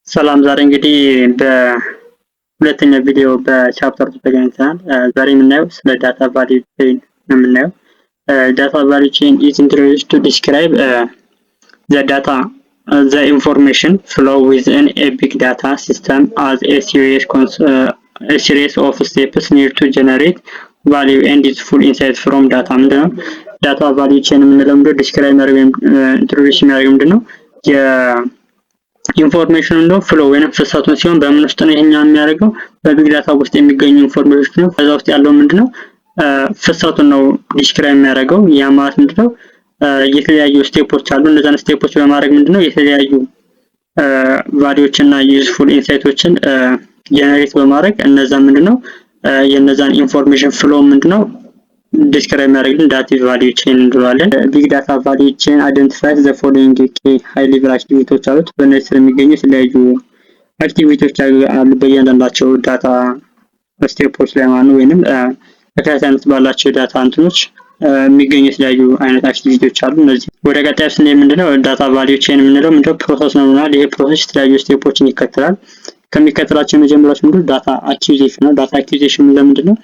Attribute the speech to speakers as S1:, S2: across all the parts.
S1: ሰላም ዛሬ እንግዲህ በሁለተኛ ቪዲዮ በቻፕተር ተገናኝተናል። ዛሬ የምናየው ስለ ዳታ ቫልዩ ቼን ነው የምናየው። ዳታ ቫልዩ ቼን is introduced to describe the data the information flow within a big data system as a series of steps needed to generate value and useful insights from data ምንድነው ዳታ ቫልዩ ቼን የምንለው ምንድነው ዲስክራይብ ማድረግ ወይም ኢንትሮዲዩስ የሚያደርግ ምንድነው ኢንፎርሜሽን ነው ፍሎ ወይንም ፍሰቱን ሲሆን በምን ውስጥ ነው ይሄኛው የሚያደርገው በቢግ ዳታ ውስጥ የሚገኙ ኢንፎርሜሽን ነው። ከዛ ውስጥ ያለው ምንድነው ፍሰቱን ነው ዲስክራይብ የሚያደርገው። ያ ማለት ምንድነው የተለያዩ ስቴፖች አሉ። እነዛን ስቴፖች በማድረግ ምንድነው የተለያዩ ቫልዩዎች እና ዩዝፉል ኢንሳይቶችን ጀነሬት በማድረግ እነዛ ምንድነው የነዛን ኢንፎርሜሽን ፍሎ ምንድነው ዲስክራይብ የሚያደርግልን ዳታ ቫልዩ ቼን እንለዋለን። ቢግ ዳታ ቫልዩ ቼን አይደንቲፋይስ ዘ ፎሎዊንግ ሃይ ሌቭል አክቲቪቲዎች አሉት። በእነዚህ ስር የሚገኙ የተለያዩ አክቲቪቲዎች አሉ በእያንዳንዳቸው ዳታ ስቴፖች ላይ ማለት ነው። ወይንም ተከታታይነት ባላቸው ዳታ እንትኖች የሚገኙ የተለያዩ አይነት አክቲቪቲዎች አሉ። እነዚህ ወደ ቀጣዩ ስንሄድ ምንድነው ዳታ ቫልዩ ቼን የምንለው ምንድነው ፕሮሰስ ነው ማለት ይሄ ፕሮሰስ የተለያዩ ስቴፖችን ይከተላል። ከሚከተላቸው የመጀመሪያው ምንድነው ዳታ አኩዚሽን ነው። ዳታ አኩዚሽን ምንድነው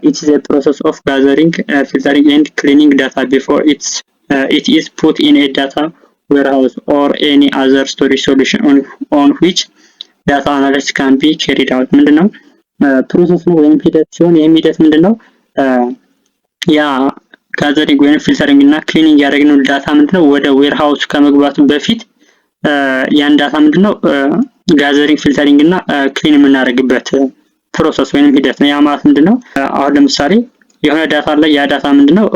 S1: it is a process of gathering, filtering and cleaning data before it is put in a data warehouse or any other storage solution on which data analysis can be carried out. ምንድነው ፕሮሰስ ነው ወይም ሂደት ሲሆን ይሄ ሂደት ምንድነው ያ ጋዘሪንግ ወይም ፊልተሪንግ እና ክሊኒንግ ያደረግነው ዳታ ምንድነው ወደ ዌርሃውስ ከመግባቱ በፊት ያን ዳታ ምንድነው ጋዘሪንግ ፊልተሪንግ እና ክሊን የምናደርግበት ፕሮሰስ ወይንም ሂደት ነው። ያ ማለት ምንድነው አሁን ለምሳሌ የሆነ ዳታ ላይ ያ ዳታ ምንድነው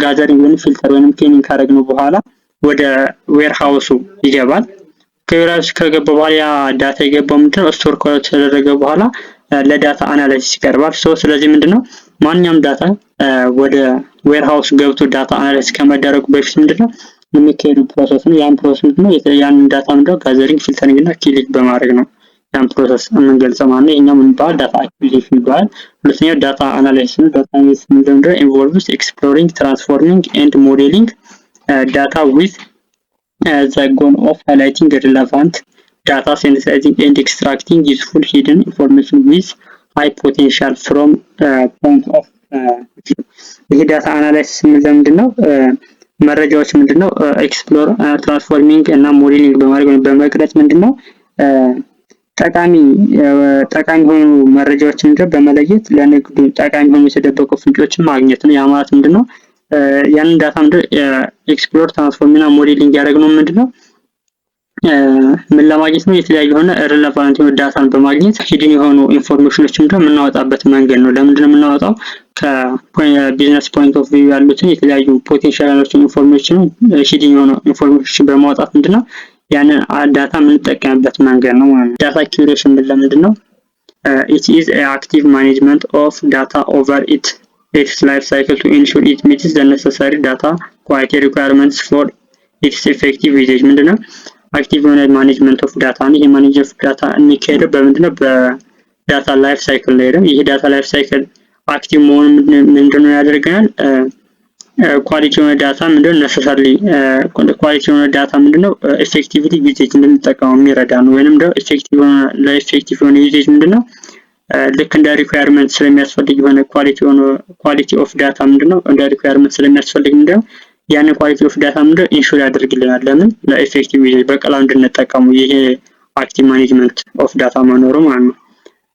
S1: ጋዘሪንግ ወይንም ፊልተር ወይንም ክሊኒንግ ካደረግነው በኋላ ወደ ዌርሃውሱ ይገባል። ከዌርሃውስ ከገባ በኋላ ያ ዳታ የገባው ምንድነው ስቶር ከተደረገ በኋላ ለዳታ አናላይሲስ ይቀርባል። ስለዚህ ምንድነው ማንኛውም ዳታ ወደ ዌርሃውስ ገብቶ ዳታ አናላይሲስ ከመደረጉ በፊት ምንድነው የሚካሄዱ ፕሮሰስ ነው። ያን ፕሮሰስ ምንድነው ያን ዳታ ምንድነው ጋዘሪንግ ፊልተሪንግ እና ክሊኒንግ በማድረግ ነው ያን ፕሮሰስ የምንገልጸው ማለት ነው። ይሄኛው ምን ይባላል ዳታ አኩዚሽን ይባላል። ሁለተኛው ዳታ አናላይሲስ ነው። ዳታ አናላይሲስ ምንድነው ኢንቮልቭስ ኤክስፕሎሪንግ ትራንስፎርሚንግ ኤንድ ሞዴሊንግ ዳታ ዊዝ the goal of highlighting relevant data, synthesizing and extracting useful hidden information with high potential from point of view. ይሄ ዳታ አናላይሲስ ምንድነው መረጃዎች ምንድነው ኤክስፕሎር ትራንስፎርሚንግ እና ሞዴሊንግ በማድረግ በመቅረጽ ምንድነው ጠቃሚ ሆኑ መረጃዎችን በመለየት ለንግዱ ጠቃሚ ሆኑ የተደበቁ ፍንጮችን ማግኘት ነው። ያ ማለት ምንድነው ያንን ዳታ ኤክስፕሎር ትራንስፎርም እና ሞዴሊንግ ያደረግነው ምንድነው ምን ለማግኘት ነው የተለያዩ የሆነ ሪሌቫንት የሆነ ዳታን በማግኘት ሂድን የሆኑ ኢንፎርሜሽኖችን የምናወጣበት መንገድ ነው። ለምንድነው የምናወጣው ከቢዝነስ ፖይንት ኦፍ ቪው ያሉትን የተለያዩ ፖቴንሻል ያሉትን ኢንፎርሜሽን ሂድን የሆኑ ኢንፎርሜሽን በማውጣት ምንድነው ያንን ዳታ የምንጠቀምበት መንገድ ነው ማለት ነው። ዳታ ኩሬሽን ምንድነው it is an active management of data over its life cycle to ensure it meets the necessary data quality requirements for its effective usage. ምንድነው አክቲቭ የሆነ ማኔጅመንት ኦፍ ዳታ ነው። ይሄ ማኔጅመንት ኦፍ ዳታ የሚካሄደው በምንድነው በዳታ ላይፍ ሳይክል ላይ ነው። ይሄ ዳታ ላይፍ ሳይክል አክቲቭ መሆን ምንድነው ያደርገናል ኳሊቲ የሆነ ዳታ ምንድነው necessarily ኳሊቲ የሆነ ዳታ ምንድነው ኤፌክቲቭሊ ዩዜጅ እንድንጠቀመው የሚረዳ ነው። ወይንም ደግሞ ኤፌክቲቭ የሆነ ዩዜጅ ምንድነው ልክ እንደ ሪኳየርመንት ስለሚያስፈልግ የሆነ ኳሊቲ ኦፍ ዳታ ምንድነው እንደ ሪኳየርመንት ስለሚያስፈልግ ምንድነው ያንን ኳሊቲ ኦፍ ዳታ ምንድነው ኢንሹር ያደርግልናል። ለምን ለኤፌክቲቭ ዩዜጅ በቀላሉ እንድንጠቀሙ ይሄ አክቲቭ ማኔጅመንት ኦፍ ዳታ መኖሩ ማለት ነው።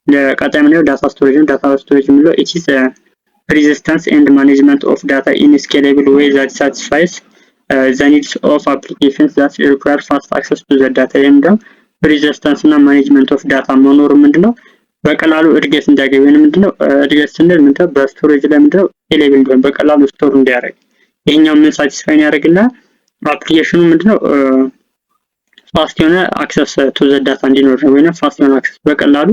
S1: ለቀጣይ ምንድነው ዳታ ስቶሬጅ ነው። ዳታ ስቶሬጅ ምንድነው it is persistence and management of data in a scalable way that satisfies the needs of applications that require fast access to the data. and persistence እና management of data መኖሩ ምንድነው በቀላሉ እድገት እንዲያገኝ ወይንም ምንድነው እድገት ስንል ምንድነው በስቶሬጅ ላይ ምንድነው ስኬሌብል እንዲሆን በቀላሉ ስቶር እንዲያደርግ ይሄኛው ምን ሳቲስፋይ ያደርግና አፕሊኬሽኑ ምንድነው ፋስት የሆነ አክሰስ ቱ ዘ ዳታ እንዲኖር ነው። ወይንም ፋስት የሆነ አክሰስ በቀላሉ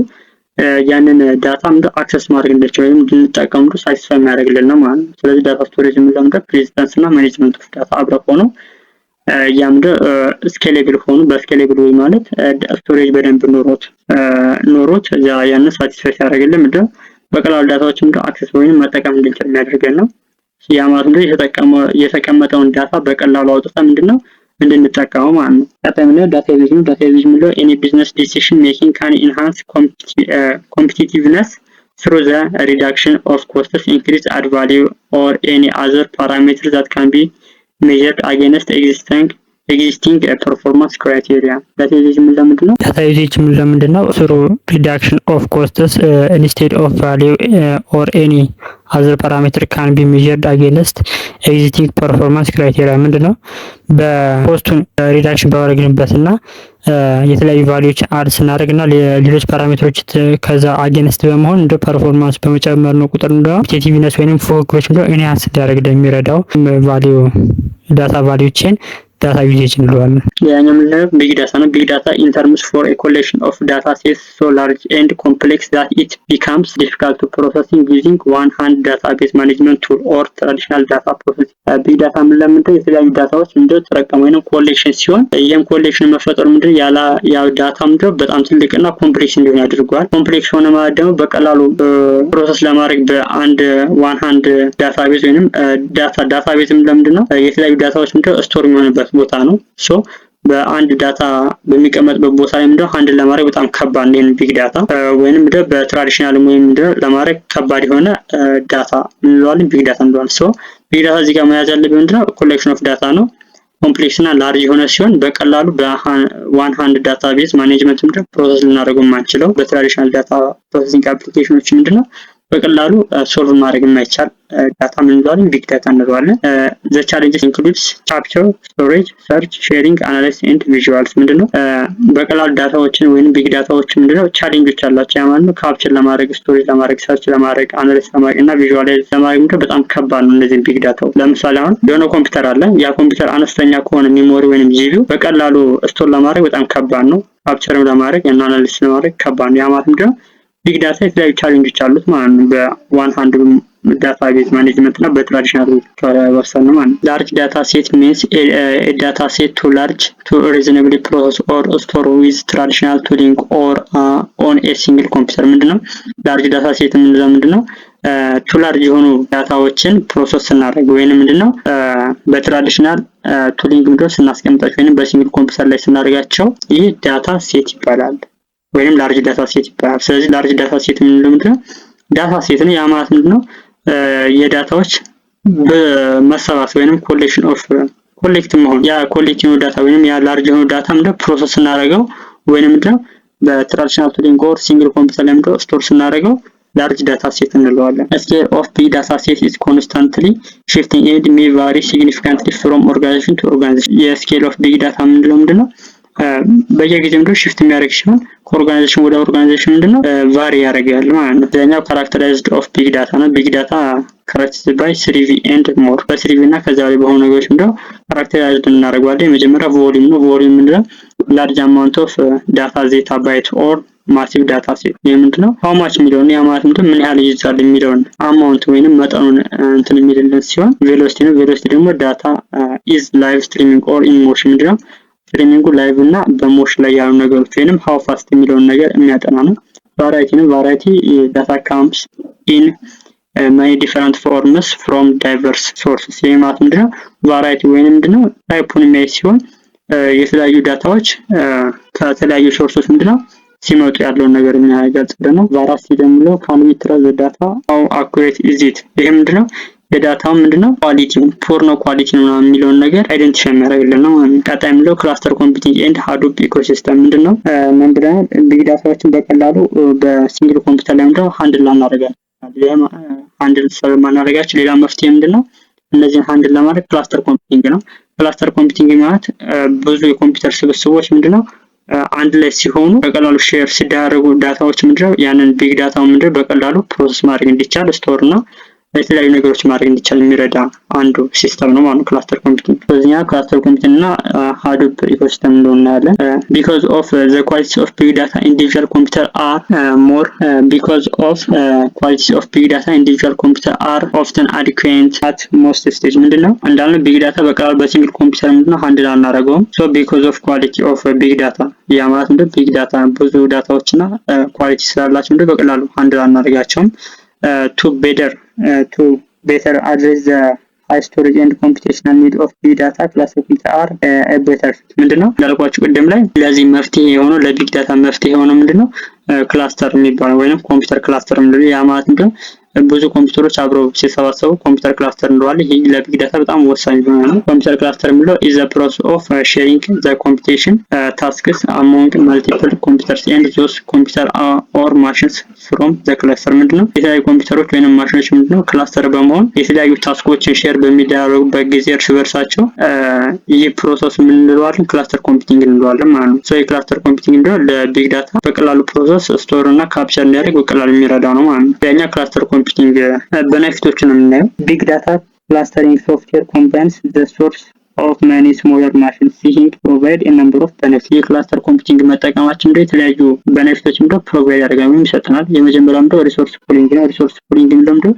S1: ያንን ዳታ አክሰስ ማድረግ እንድንችል ወይም እንድንጠቀም ሳቲስፋይ የሚያደርግልን ነው ማለት ነው። ስለዚህ ዳታ ስቶሬጅ የምንለው ፕሬዚስተንስ እና ማኔጅመንት ኦፍ ዳታ አብረው ሆኖ ያም ስኬሌብል ሆኖ በስኬሌብል ወይ ማለት ስቶሬጅ በደንብ ኖሮት ያንን ሳቲስፋይ ያደርግልን ምንድነው በቀላሉ ዳታዎችን አክሰስ ወይም መጠቀም እንድንችል የሚያደርገን ነው። ያ ማለት የተቀመጠውን ዳታ በቀላሉ አውጥተን ምንድነው እንድንጠቀመው ማለት ነው። ቀጣይ ምንድነው ዳታቤዝ ነው። ዳታቤዝ ምንድነው any business decision making can enhance competitiveness through the reduction of costs, increase add value or any other parameter that can be measured against existing performance criteria. ዳታቤዝ ምንድነው? ዳታቤዝ ምንድነው? through reduction of costs instead of value or any other parameter can be measured against existing performance criteria ምንድነው? በኮስቱን ሪዳክሽን ባደረግንበትና የተለያዩ ቫልዩዎች አድ ስናደርግና ሌሎች ፓራሜትሮች ከዛ አጌንስት በመሆን እንደ ፐርፎርማንስ በመጨመር ነው ቁጥር እንደ ኮምፒቲቲቭነስ ወይንም ፉክክሮች እንደ ኢንሃንስ እንዲያደርግ የሚረዳው ቫልዩ ዳታ ቫልዩ ቼን ዳታ ዩዜጅ እንለዋለን። ሌላኛው ምንድነው? ቢግ ዳታ ነው። ቢግ ዳታ in terms for a collection of data sets so large and complex that it becomes difficult to processing using one hand database management tool or traditional data processing. ቢግ ዳታ ምንድነው? የተለያዩ ዳታዎች እንደው ተጠቀሙ ወይንም ኮሌክሽን ሲሆን ይሄም ኮሌክሽን መፈጠሩ ምንድነው? ያው ዳታ ምንድነው በጣም ትልቅና ኮምፕሌክስ እንዲሆን ያደርገዋል። ኮምፕሌክስ ሆነ ማለት ደግሞ በቀላሉ ፕሮሰስ ለማድረግ በአንድ ዋን ሃንድ ዳታቤዝ ወይንም ዳታቤዝ ምንድነው? የተለያዩ ዳታዎች ምንድነው ስቶር የሚሆንበት ቦታ ነው። ሶ በአንድ ዳታ በሚቀመጥበት ቦታ ላይ ምንድነው ሃንድል ለማድረግ በጣም ከባድ ነው። ቢግ ዳታ ወይንም ምንድነው በትራዲሽናል ወይንም ምንድነው ለማድረግ ከባድ የሆነ ዳታ እንለዋለን ቢግ ዳታ እንለዋለን። ሶ ቢግ ዳታ እዚህ ጋር መያዝ ያለብን ምንድነው ኮሌክሽን ኦፍ ዳታ ነው። ኮምፕሌክስ እና ላርጅ የሆነ ሲሆን በቀላሉ በዋን ሃንድ ዳታቤዝ ማኔጅመንት ምንድነው ፕሮሰስ ልናደርገው የማንችለው በትራዲሽናል ዳታ ፕሮሰሲንግ አፕሊኬሽኖች ምንድነው በቀላሉ ሶልቭ ማድረግ የማይቻል ዳታ ምንለዋለን ቢግ ዳታ እንለዋለን። the challenges includes capture, storage, search, sharing, analysis and visuals ምንድነው በቀላሉ ዳታዎችን ወይንም ቢግ ዳታዎች ምንድነው ቻሌንጆች አላቸው። ያ ማለት ነው ካፕቸር ለማድረግ፣ ስቶሬጅ ለማድረግ፣ ሰርች ለማድረግ፣ አናላይዝ ለማድረግ እና ቪዥዋላይዝ ለማድረግ ምንድነው በጣም ከባድ ነው እነዚህ ቢግ ዳታው። ለምሳሌ አሁን የሆነ ኮምፒውተር አለ። ያ ኮምፒውተር አነስተኛ ከሆነ ሜሞሪ ወይንም ጂቢው በቀላሉ ስቶር ለማድረግ በጣም ከባድ ነው። ካፕቸርም ለማድረግ እና አናላይዝ ለማድረግ ከባድ ነው። ያ ማለት ምንድነው ቢግ ዳታ የተለያዩ ቻሌንጆች አሉት ማለት ነው። በዋን ሃንድ ዳታቤዝ ማኔጅመንት እና በትራዲሽናል ከወሰን ማለት ነው። ላርጅ ዳታ ሴት means a data set too large to reasonably process or store with traditional tooling or on a single computer ምንድነው ላርጅ ዳታ ሴት ምንድነው ቱ ላርጅ የሆኑ ዳታዎችን ፕሮሰስ ስናደርግ ወይንም ምንድነው በትራዲሽናል ቱሊንግ ምንድነው ስናስቀምጣቸው ወይንም በሲንግል ኮምፒውተር ላይ ስናደርጋቸው ይህ ዳታ ሴት ይባላል ወይንም ላርጅ ዳታ ሴት ይባላል። ስለዚህ ላርጅ ዳታ ሴት ምንድነው ዳታ ሴት ነው። ያ ማለት ምንድነው የዳታዎች በመሰባሰብ ወይንም ኮሌክሽን ኦፍ ኮሌክት መሆን ያ ኮሌክቲቭ ዳታ ወይንም ያ ላርጅ የሆነ ዳታ ምንድነው ፕሮሰስ ስናደርገው ወይንም ምንድነው በትራዲሽናል ቱሊንግ ኦር ሲንግል ኮምፒውተር ላይ ምንድነው ስቶር ስናደርገው ላርጅ ዳታ ሴት እንለዋለን። scale of big data set is constantly shifting and may vary significantly from organization to organization. የስኬል ኦፍ ቢግ ዳታ ምንድነው በየጊዜው ምንድነው ሽፍት የሚያደርግ ሲሆን ከኦርጋናይዜሽን ወደ ኦርጋናይዜሽን ምንድነው ቫሪ ያደርጋል ማለት ነው። ሌላኛው ካራክተራይዝድ ኦፍ ቢግ ዳታ ነው። ቢግ ዳታ ካራክተራይዝድ ባይ 3V and more በ3V እና ከዛ በላይ በሆኑ ነገሮች ምንድነው ካራክተራይዝድ እናደርጋለን። የመጀመሪያው ቮሊዩም ነው። ቮሊዩም ምንድነው ላርጅ አማውንት ኦፍ ዳታ ዜታ ባይት ኦር ማሲቭ ዳታ ሴት ምንድነው how much የሚለውን ያ ማለት ምንድነው ምን ያህል ይይዛል የሚለውን አማውንት ወይንም መጠኑን እንትን የሚልልን ሲሆን ቬሎሲቲ ነው። ቬሎሲቲ ደግሞ ዳታ is live streaming or in motion ምንድነው ስትሪሚንጉ ላይቭ እና በሞሽን ላይ ያሉ ነገሮች ወይንም how fast የሚለውን ነገር የሚያጠና ነው። ቫራይቲ ነው። ቫራይቲ ዳታ comes in many different forms from diverse sources ማለት ምንድነው ቫራይቲ ወይንም ምንድነው ታይፑን የሚያይ ሲሆን የተለያዩ ዳታዎች ከተለያዩ ሶርሶች ምንድነው ሲመጡ ያለውን ነገር የሚያገልጽልን ነው። ቫራሲቲ ደግሞ can we trust the data how accurate is it ይሄ ምንድነው የዳታው ምንድነው ኳሊቲው ፑር ነው ኳሊቲ ነው የሚለውን ነገር አይደንቲፋይ የሚያደርግልን ነው ማለት ነው። ቀጣይ ምንድነው ክላስተር ኮምፒውቲንግ ኤንድ ሃዶፕ ኢኮሲስተም ምንድነው ምን ብለናል? ቢግ ዳታዎችን በቀላሉ በሲንግል ኮምፒውተር ላይ ምንድነው ሃንድል እናደርጋለን። ለማ ሃንድል ስለማናደርጋቸው ሌላ መፍትሄ ምንድነው እነዚህን ሃንድል ለማድረግ ክላስተር ኮምፒውቲንግ ነው። ክላስተር ኮምፒውቲንግ ማለት ብዙ የኮምፒውተር ስብስቦች ምንድነው አንድ ላይ ሲሆኑ በቀላሉ ሼር ሲደረጉ ዳታዎች ምንድነው ያንን ቢግ ዳታው ምንድነው በቀላሉ ፕሮሰስ ማድረግ እንዲቻል ስቶር እና የተለያዩ ነገሮች ማድረግ እንዲቻል የሚረዳ አንዱ ሲስተም ነው ማለት ነው ክላስተር ኮምፒውቲንግ። በዚህኛ ክላስተር ኮምፒውቲንግ እና ሃዶፕ ኢኮሲስተም ነው እናያለን። because of the quality of big data individual computer are often adequate at most stage ምንድነው እንዳልነው ቢግ ዳታ በቀላሉ በሲንግል ኮምፒውተር ምንድነው ሃንድል አናደርገውም። so because of quality of big data ያ ማለት ምንድነው ቢግ ዳታ ብዙ ዳታዎችና ኳሊቲ ስላላቸው ምንድነው በቀላሉ ሃንድል አናደርጋቸውም። to better address the high storage and computational need of big data cluster computer are a better fit ምንድነው እንዳልኳችሁ ቅድም ላይ ለዚህ መፍትሄ የሆነው ለቢግ ዳታ መፍትሄ የሆነው ምንድነው ክላስተር የሚባለው ወይንም ኮምፒውተር ክላስተር ምንድነው ያ ማለት ምንድነው ብዙ ኮምፒውተሮች አብረው ሲሰባሰቡ ኮምፒውተር ክላስተር እንደዋለ ይሄ ለቢግ ዳታ በጣም ወሳኝ ነው። ኮምፒውተር ክላስተር የሚለው is the process of sharing the computation tasks among multiple computers and those computer or machines from the cluster ምንድነው የተለያዩ ኮምፒውተሮች ወይንም ማሽኖች ምንድነው ክላስተር በመሆን የተለያዩ ታስኮችን ሼር በሚደረጉበት ጊዜ እርስ በርሳቸው ይህ ፕሮሰስ ምን እንለዋለን ክላስተር ኮምፒውቲንግ እንለዋለን ማለት ነው። ሶ የክላስተር ኮምፒውቲንግ እንደው ለቢግ ዳታ በቀላሉ ፕሮሰስ ስቶር እና ካፕቸር እንዲያደርግ በቀላሉ የሚረዳው ነው ማለት ነው። ያኛ ክላስተር ኮምፒውቲንግ benefits ነው big data clustering software combines the source of many smaller machines seeking to provide a number of benefits የክላስተር ኮምፒውቲንግ መጠቀማችን እንደ የተለያዩ ቤኔፊቶች እንደ ፕሮቫይድ ያደርጋል ወይም ይሰጠናል። የመጀመሪያው እንደ ሪሶርስ ፑሊንግ ነው። ሪሶርስ ፑሊንግ ምንድነው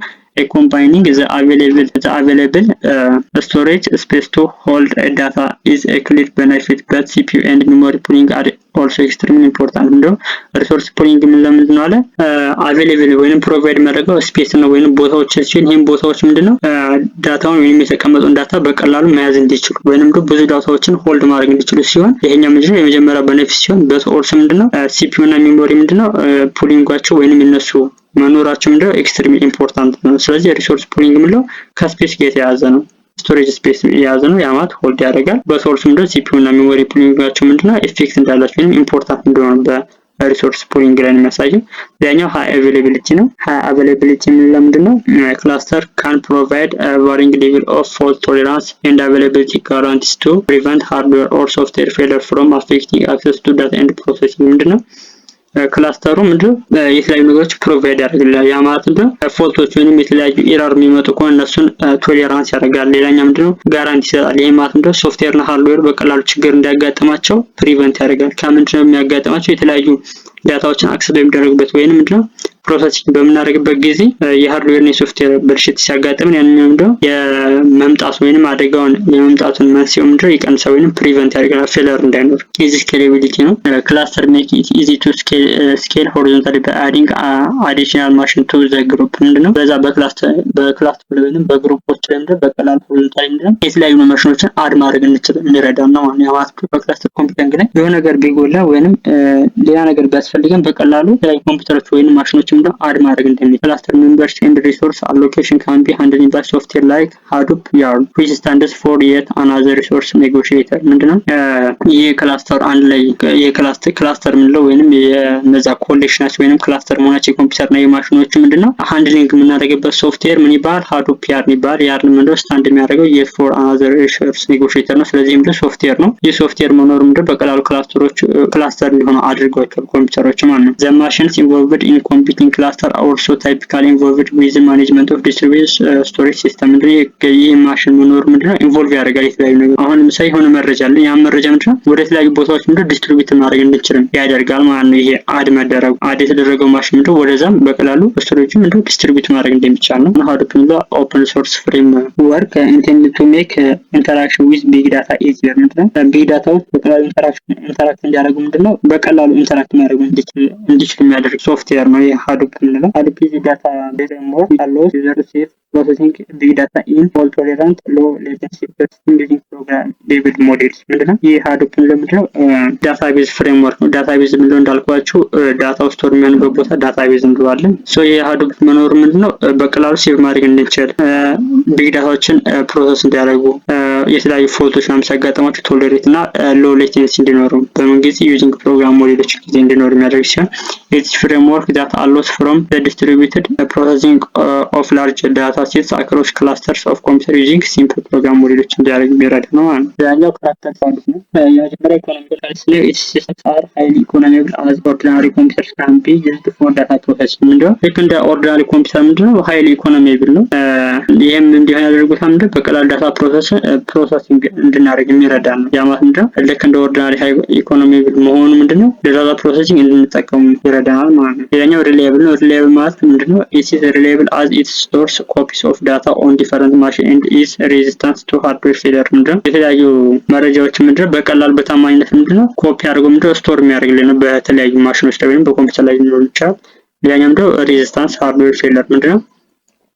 S1: combining the available storage space to hold data is a clear benefit, but CPU and memory pooling are also extremely important ነው። ሪሶርስ ፑሊንግ ምን ለምንድነው አለ available ወይንም ፕሮቫይድ ማድረገው ስፔስ ነው ወይንም ቦታዎች ሲሆን ይሄን ቦታዎች ምንድነው ዳታውን ወይንም የተቀመጠውን ዳታ በቀላሉ መያዝ እንዲችሉ ወይንም ብዙ ዳታዎችን ሆልድ ማድረግ እንዲችሉ ሲሆን ይሄኛው ምንድነው የመጀመሪያ ቤኔፊት ሲሆን but also ምንድነው CPU እና memory ምንድነው ፑሊንጋቸው ወይንም እነሱ መኖራቸው ምንድነው ኤክስትሪም ኢምፖርታንት ነው። ስለዚህ ሪሶርስ ፑሊንግ ምንድነው ከስፔስ ጋር የተያያዘ ነው። ስቶሬጅ ስፔስ የያዘ ነው ያማት ሆልድ ያደርጋል። በሶርስ ምንድነው CPU እና ሜሞሪ ፑሊንጋቸው ምንድነው ኢፌክት እንዳላቸው ወይንም ኢምፖርታንት እንደሆነ በሪሶርስ ፑሊንግ ላይ የሚያሳየው። ሌላኛው ሃይ አቬይላቢሊቲ ነው። ሃይ አቬይላቢሊቲ ምንድነው ክላስተር ካን ፕሮቫይድ varying level of fault tolerance and availability guarantees to prevent hardware or software failure from affecting access to data and processing ምንድነው ክላስተሩ ምንድነው የተለያዩ ነገሮች ፕሮቫይድ ያደርጋል። ያ ማለት ምንድነው ፎልቶች ወይንም የተለያዩ ኤረር የሚመጡ ከሆነ እነሱን ቶለራንስ ያደርጋል። ሌላኛው ምንድነው ጋራንቲ ይሰጣል። ይሄ ማለት ምንድነው ሶፍትዌር እና ሃርድዌር በቀላሉ ችግር እንዳያጋጥማቸው ፕሪቨንት ያደርጋል። ከምንድነው የሚያጋጥማቸው የተለያዩ ዳታዎችን አክሰስ በሚደረግበት ወይንም ምንድነው ፕሮሰሲንግ በመናደርግበት ጊዜ የሃርድዌር እና የሶፍትዌር ብልሽት ሲያጋጥመን ያንን ምንድነው የመምጣት ወይንም አደጋውን የመምጣቱን መንስኤው ምንድነው ይቀንሳል ወይንም ፕሪቨንት ያደርጋል ፌለር እንዳይኖር። ኢዚ ስኬሌቢሊቲ ነው። ክላስተር ሜክ ኢት ኢዚ ቱ ስኬል ሆሪዞንታሊ ባይ አዲንግ አዲሽናል ማሽን ቱ ዘ ግሩፕ ምንድነው በዛ በክላስተር ወይንም በግሩፖች ላይ ምንድነው በቀላሉ ሆሪዞንታሊ ምንድነው የተለያዩ ማሽኖችን አድ ማድረግ እንችላለን ነው ማለት ነው። ማለት በክላስተር ኮምፒውቲንግ ላይ የሆነ ነገር ቢጎላ ወይንም ሌላ ነገር ቢያስፈልገን በቀላሉ የተለያዩ ኮምፒውተሮች ወይንም ማሽኖች ምንድነው አድ ማድረግ እንደሚችል ክላስተር ሜምበርስ ኤንድ ሪሶርስ አሎኬሽን ካን ቢ ሃንድልድ ባይ ሶፍትዌር ላይክ Hadoop YARN which stands for yet another resource negotiator ምንድነው ይሄ ክላስተር አንድ ላይ የክላስተር ምንለው ወይንም የነዛ ኮሌክሽናቸው ወይንም ክላስተር መሆናቸው የኮምፒውተር እና የማሽኖች ምንድነው ሃንድሊንግ የምናደርግበት ሶፍትዌር ምን ይባላል Hadoop YARN ይባላል። YARN ምንድነው ስታንድ የሚያደርገው yet for another resource negotiator ነው። ስለዚህ ምንድነው ሶፍትዌር ነው። ይህ ሶፍትዌር መኖር ምንድነው በቀላሉ ክላስተር እንዲሆኑ አድርጓቸዋል ኮምፒውተሮች ማለት ነው። the machines involved in computing cluster are also typically involved with the management of distributed storage system ይህ ማሽን መኖር ምንድነው ኢንቮልቭ ያደርጋል የተለያዩ ነገር። አሁን ለምሳሌ የሆነ መረጃ አለ ያ መረጃ ምንድነው ወደ ተለያዩ ቦታዎች ምንድነው ዲስትሪቢዩት ማድረግ እንድንችል ያደርጋል ማለት ነው። ይሄ አድ መደረጉ አድ የተደረገው ማሽን ምንድነው ወደዛም በቀላሉ ስቶሬጅ ምንድነው ዲስትሪቢዩት ማድረግ እንደሚቻል ነው። Hadoop ነው ኦፕን ሶርስ ፍሬምወርክ intended to make interaction with big data easier ምንድነው ቢግ ዳታዎች በቀላሉ ኢንተራክት እንዲያደርጉ ምንድነው በቀላሉ ኢንተራክት ማድረግ እንዲችል የሚያደርግ ሶፍትዌር ነው። ይሄ Hadoop ነው። Hadoop is data framework allows users to processing big data in fault tolerant low latency processing using programmable models ምንድነው ይሄ Hadoop ለምንድነው ዳታቤዝ ፍሬምወርክ ነው። ዳታቤዝ ምንድነው እንዳልኳችሁ ዳታው ስቶር የሚሆንበት ቦታ ዳታቤዝ እንለዋለን። ሶ ይሄ Hadoop መኖር ምንድነው በቀላሉ ሴቭ ማድረግ እንድንችል ቢግ ዳታዎችን ፕሮሰስ እንዲያደርጉ የተለያዩ ፎልቶች ምናምን ሲያጋጥማቸው ቶለሬት እና ሎው ሌቴንሲ እንዲኖሩ በመንግስት ዩዚንግ ፕሮግራም ሞዴሎች ጊዜ እንዲኖር የሚያደርግ ሲሆን it's framework that allows from the distributed processing of large data sets across clusters of computer using simple program modules እንዲያደርግ የሚረዳ ነው ማለት ነው። ሌላኛው ካራክተር ፋይልስ ነው። የመጀመሪያ ኢኮኖሚካል ፋይልስ ነው። its systems are highly economical as ordinary computers can be used for data processing ምንድነው ልክ እንደ ኦርዲናሪ ኮምፒውተር ምንድነው ሃይሊ ኢኮኖሚካል ነው። ይሄም እንዲሆን ያደርጉት ምንድነው በቀላል ዳታ ፕሮሰሲንግ እንድናደርግ የሚረዳ ነው። ያ ማለት ምንድነው ልክ እንደ ኦርዲናሪ ሃይ ኢኮኖሚካል መሆኑ ምንድነው ለዳታ ፕሮሰሲንግ እንድንጠቀም ይረዳናል ማለት ነው። ሌላኛው ሪላየብል ነው። ሪላየብል ማለት ምንድነው it is reliable as it stores copies of data on different machines and is resistant to hardware failure ምንድነው የተለያዩ መረጃዎች ምንድነው በቀላል በታማኝነት ምንድነው ኮፒ አድርጎ ምንድነው ስቶር የሚያደርግልን በተለያዩ ማሽኖች ላይ ወይም በኮምፒውተር ላይ ሊሆን ይችላል። ሌላኛው ምንድነው ሬዚስታንስ ሃርድዌር ፌለር ምንድነው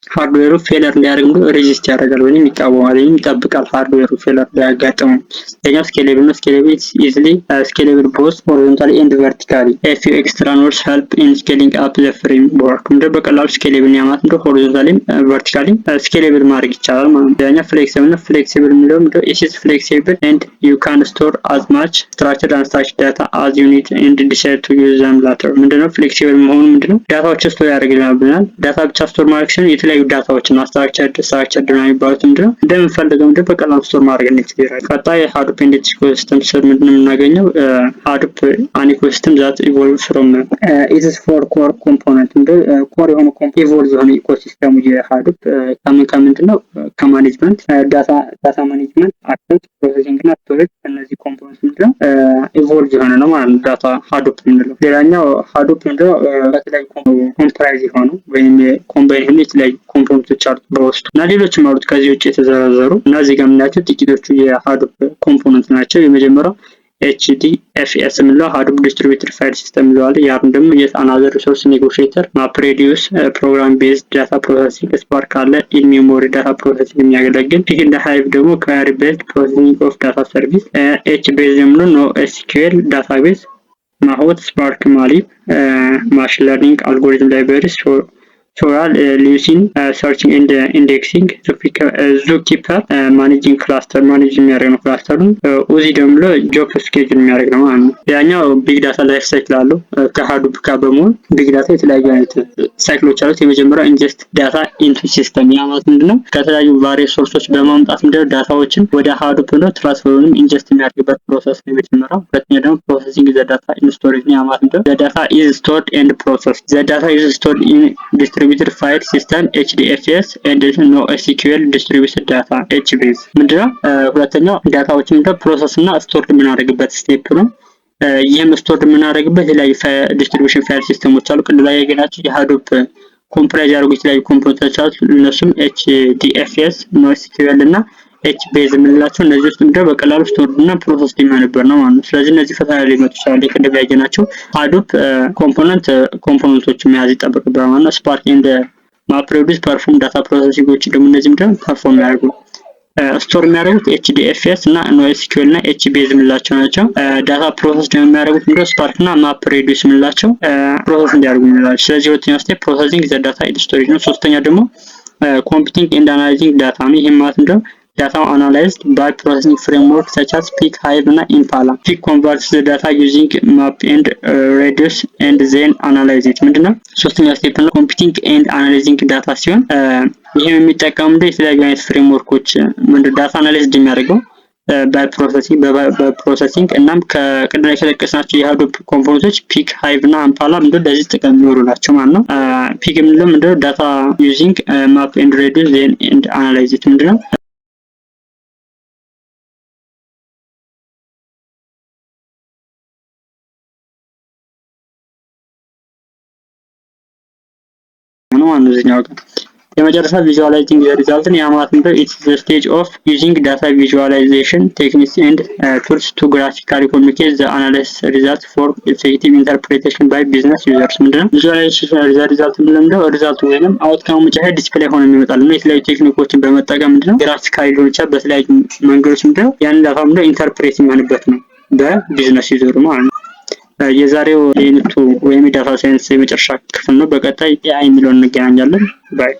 S1: ሃርድዌሩ ፌለር እንዲያደርግ ሬዚስት ያደርጋል ወይም ይቃወማል ወይም ይጠብቃል ሃርድዌሩ ፌለር ሊያጋጥመው። ሌላኛው ስኬሌብል ነው። ስኬሌብል ኢዝሊ ስኬሌብል ቦዝ ሆሪዞንታሊ ኤንድ ቨርቲካሊ ኤ ፊው ኤክስትራ ኖድስ ሄልፕ ኢን ስኬሊንግ አፕ ዘ ፍሬምወርክ። በቀላሉ ስኬሌብል ያማት ሆሪዞንታሊ ቨርቲካሊ ስኬሌብል ማድረግ ይቻላል ማለት ነው። ሌላኛው ፍሌክሲብል ነው። ፍሌክሲብል የሚለው ኢት ኢዝ ፍሌክሲብል ኤንድ ዩ ካን ስቶር አዝ ማች ስትራክቸርድ አንድ ስትራክቸርድ ዳታ አዝ ዩ ኒድ ኤንድ ዲሳይድ ቱ ዩዝ ዘም ላተር። ምንድነው ፍሌክሲብል መሆኑ ምንድነው? ዳታዎች ስቶር ያደርግልናል ብለናል። ዳታ ብቻ ስቶር ማድረግ ሲሆን የተለያዩ ዳታዎችን ስትራክቸርድ ነው የሚባሉት ምንድነው? እንደምንፈልገው በቀላሉ ስቶር ማድረግ እንችላለን። ቀጣይ ሃዱፕ ኤንድ ኢትስ ኢኮሲስተም ስር ምንድነው የምናገኘው? ሃዱፕ አን ኢኮሲስተም ዛት ኢቮልቭ ፍሮም ኢትስ ፎር ኮር ኮምፖነንት ኮር የሆነ ኢቮልቭ የሆነ ኢኮሲስተሙ የሃዱፕ ከምንድነው? ከማኔጅመንት ዳታ ማኔጅመንት፣ አክሰስ፣ ፕሮሰሲንግ እና ስቶሬጅ እነዚህ ኮምፖነንት ምንድነው ኢቮልቭ የሆነ ነው ማለት ነው ዳታ ሃዱፕ የምንለው። ሌላኛው ሃዱፕ ምንድነው? ከተለያዩ ኮምፕራይዝ የሆኑ ወይም ኮምባይን የሆኑ የተለያዩ ኮምፖነንቶች አሉት በውስጡ እና ሌሎችም አሉት ከዚህ ውጭ የተዘረዘሩ እና እዚህ ጋር የምናያቸው ጥቂቶቹ የሃዱፕ ኮምፖነንት ናቸው። የመጀመሪያው HDFS የምንለው ሃዱፕ ዲስትሪቢዩትድ ፋይል ሲስተም ይለዋል። ያም ደግሞ የት አናዘር ሪሶርስ ኔጎሽየተር፣ ማፕሬዲዩስ፣ ፕሮግራም ቤዝድ ዳታ ፕሮሰሲንግ፣ ስፓርክ አለ ኢን ሜሞሪ ዳታ ፕሮሰሲንግ የሚያገለግል። ይህ እንደ ሃይቭ ደግሞ ኩዌሪ ቤዝድ ፕሮሰሲንግ ኦፍ ዳታ ሰርቪስ፣ HBase የምንለው ኖ ኤስኪዩኤል ዳታቤዝ፣ ማሆት፣ ስፓርክ፣ ማሊብ ማሽን ለርኒንግ አልጎሪዝም ላይብረሪስ፣ ሶራል፣ ሊዩሲን ሰርችንግ ኤንድ ኢንዴክሲንግ፣ ዙኪፐር ማኔጂንግ ክላስተር ማኔጅ የሚያደርግ ነው ክላስተሩን። ኡዚ ደግሞ ጆብ ስኬጁል የሚያደርግ ነው ማለት ነው። ሌላኛው ቢግ ዳታ ላይፍ ሳይክል አለው ከሃዱፕ ጋር በመሆን ቢግ ዳታ የተለያዩ አይነት ሳይክሎች አሉት። የመጀመሪያው ኢንጀስት ዳታ ኢንቱ ሲስተም። ያ ማለት ምንድነው? ከተለያዩ ቫሪየስ ሶርሶች በማምጣት ምንድነው ዳታዎችን ወደ ሃዱፕ ነው ትራንስፈሩንም ኢንጀስት የሚያደርግበት ፕሮሰስ ነው የመጀመሪያው። ሁለተኛ ደግሞ ፕሮሰሲንግ ዘ ዳታ ኢን ስቶሬጅ። ያ ማለት ምንድነው? ዘ ዳታ ኢዝ ስቶርድ ኤንድ ፕሮሰስድ። ዘ ዳታ ኢዝ ስቶርድ ኢን distributed file system HDFS and NoSQL distributed data HBase። ምንድነው? ሁለተኛው ዳታዎችን ፕሮሰስ እና ስቶርድ የምናደርግበት ስቴፕ ነው። ይህም ስቶርድ የምናደርግበት የተለያዩ ዲስትሪቢዩሽን ፋይል ሲስተሞች አሉ። ቅድም ላይ ያገኛቸው የሃዱፕ ኮምፕራይዝ ያደርጉ የተለያዩ ኮምፖነንቶች አሉ። እነሱም HDFS፣ NoSQL እና HBase የምንላቸው እነዚህ ውስጥ በቀላሉ ስቶርድ እና ፕሮሰስ የሚሆንበት ነው ማለት ነው። ስለዚህ እነዚህ ፈተና ላይ ሊመጡ ይችላሉ። ቅድም ያየናቸው ሃዱፕ ኮምፖነንቶች መያዝ ይጠበቅብናል ማለት ነው። ስፓርክ ኤንድ ማፕሬዲዩስ ፐርፎርም ዳታ ፕሮሰሲንጎች ደግሞ እነዚህ ፐርፎርም ያደርጉ ስቶር የሚያደርጉት HDFS እና NoSQL እና HBase የምንላቸው ናቸው። ዳታ ፕሮሰስ ደግሞ የሚያደርጉት ስፓርክ እና ማፕሬዲዩስ የምንላቸው ፕሮሰስ እንዲያደርጉ ይላል። ስለዚህ ሁለተኛው ስቴፕ ፕሮሰሲንግ ዘ ዳታ ኢን ስቶሬጅ ነው። ሶስተኛ ደግሞ ኮምፒውቲንግ ኤንድ አናላይዚንግ ዳታ ነው። ይሄም ማለት ነው data analyzed by processing framework such as Peak, Hive እና Impala. Peak converts the data using map and reduce and then analyze it. ምንድነው? ሶስተኛ ስቴፕ ነው computing and analyzing data ሲሆን ይሄ የሚጠቀሙት የተለያዩ አይነት ፍሬምወርኮች ዳታ አናላይዝድ የሚያደርገው በፕሮሰሲንግ እናም ከቅድም ላይ ከጠቀስናቸው የሃዱፕ ኮምፖነንቶች ፒክ፣ ሃይቭ እና አምፓላ ለዚህ ጥቅም የሚውሉ ናቸው ማለት ነው። ፒክ የምንለው ምንድነው? ዳታ ዩዚንግ ማፕ ኤንድ ሬዲዩስ ዜን ኤንድ አናላይዝ ኢት ምንድነው? ነው አንደኛው ጋር የመጨረሻ ቪዥዋላይዚንግ ሪዛልትን ያማት ነው ኢትስ ዘ ስቴጅ ኦፍ ዩዚንግ ዳታ ቪዥዋላይዜሽን ቴክኒክስ ኤንድ ቱልስ ቱ ግራፊካሊ ኮሚኒኬት ዘ አናላይሲስ ሪዛልት ፎር ኢፌክቲቭ ኢንተርፕሬቴሽን ባይ ቢዝነስ ዩዘርስ። ምንድነው ቪዥዋላይዜሽን ሪዛልት ምንድነው? ሪዛልቱ ወይንም አውትካሙ መጨረሻ ዲስፕሌይ ሆኖ የሚመጣል ነው። የተለያዩ ቴክኒኮችን በመጠቀም ምንድነው ግራፊካሊ ሊሆን ይችላል በተለያዩ መንገዶች ምንድነው ያን ዳታ ምንድነው ኢንተርፕሬት የሚሆንበት ነው በቢዝነስ ዩዘሩ ማለት ነው። የዛሬው የዩኒቱ ወይም ዳታ ሳይንስ የመጨረሻ ክፍል ነው። በቀጣይ AI የሚለውን እንገናኛለን። ባይ